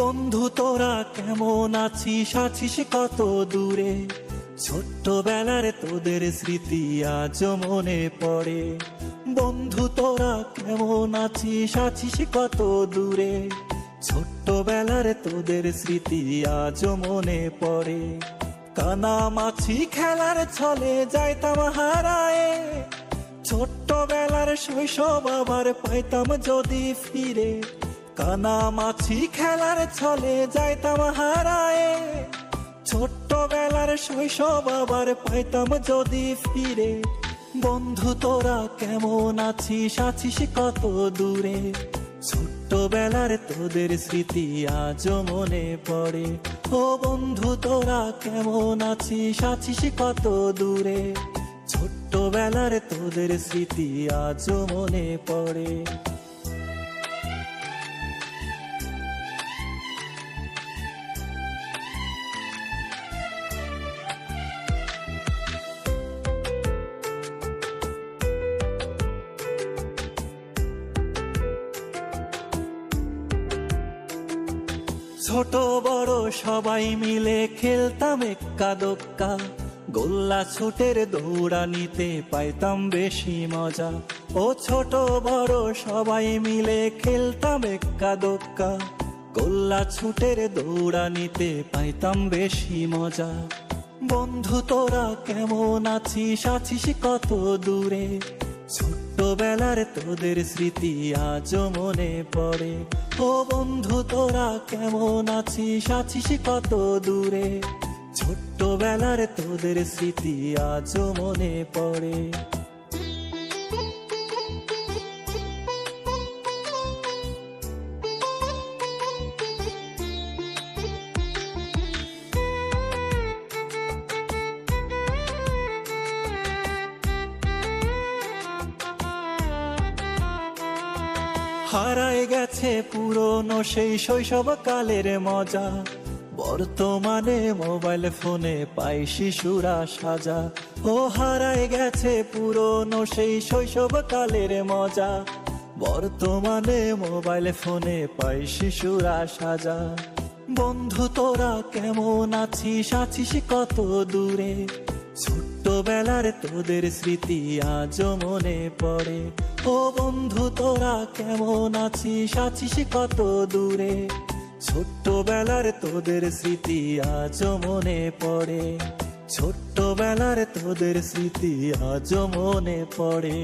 বন্ধু তোরা কেমন আছিস, আছিস কত দূরে? ছোট্টবেলার তোদের স্মৃতি আজও মনে পড়ে। বন্ধু তোরা কেমন আছিস, আছিস কত দূরে? ছোট্টবেলার তোদের স্মৃতি আজও মনে পড়ে। কানামাছি খেলার ছলে যাইতাম হারায়ে, ছোট্টবেলার শৈশব আবার পাইতাম যদি ফিরে। কানামাছি খেলার ছলে যাইতাম হারায়ে, ছোট্টবেলার শৈশব আবার পাইতাম যদি ফিরে। বন্ধু তোরা কেমন আছিস, আছিস কত দূরে? ছোট্টবেলার তোদের স্মৃতি আজও মনে পড়ে। ও বন্ধু তোরা কেমন আছিস, আছিস কত দূরে? ছোট্টবেলার তোদের স্মৃতি আজও মনে পড়ে। ছোট বড় সবাই মিলে খেলতাম এক্কা দোক্কা, গোল্লা ছুটের দৌড়ানিতে পাইতাম বেশি মজা। ও ছোট বড় সবাই মিলে খেলতাম এক্কা দোক্কা, গোল্লা ছুটের দৌড়ানিতে পাইতাম বেশি মজা। বন্ধু তোরা কেমন আছিস, আছিস কত দূরে? ছোট্টবেলার তোদের স্মৃতি আজও মনে পড়ে। ও বন্ধু তোরা কেমন আছিস, আছিস কত দূরে? ছোট্টবেলার তোদের স্মৃতি আজও মনে পড়ে। হারায় গেছে পুরনো সেই শৈশব কালের মজা, বর্তমানে মোবাইল ফোনে পাই শিশুরা সাজা। ও হারায় গেছে পুরনো সেই শৈশব কালের মজা, বর্তমানে মোবাইল ফোনে পাই শিশুরা সাজা। বন্ধু তোরা কেমন আছিস, আছিস কত দূরে? ছোট্টবেলার তোদের স্মৃতি আজও মনে পড়ে। ও বন্ধু তোরা কেমন আছিস, আছিস কত দূরে? ছোট্টবেলার তোদের স্মৃতি আজও মনে পড়ে। ছোট্টবেলার তোদের স্মৃতি আজও মনে পড়ে।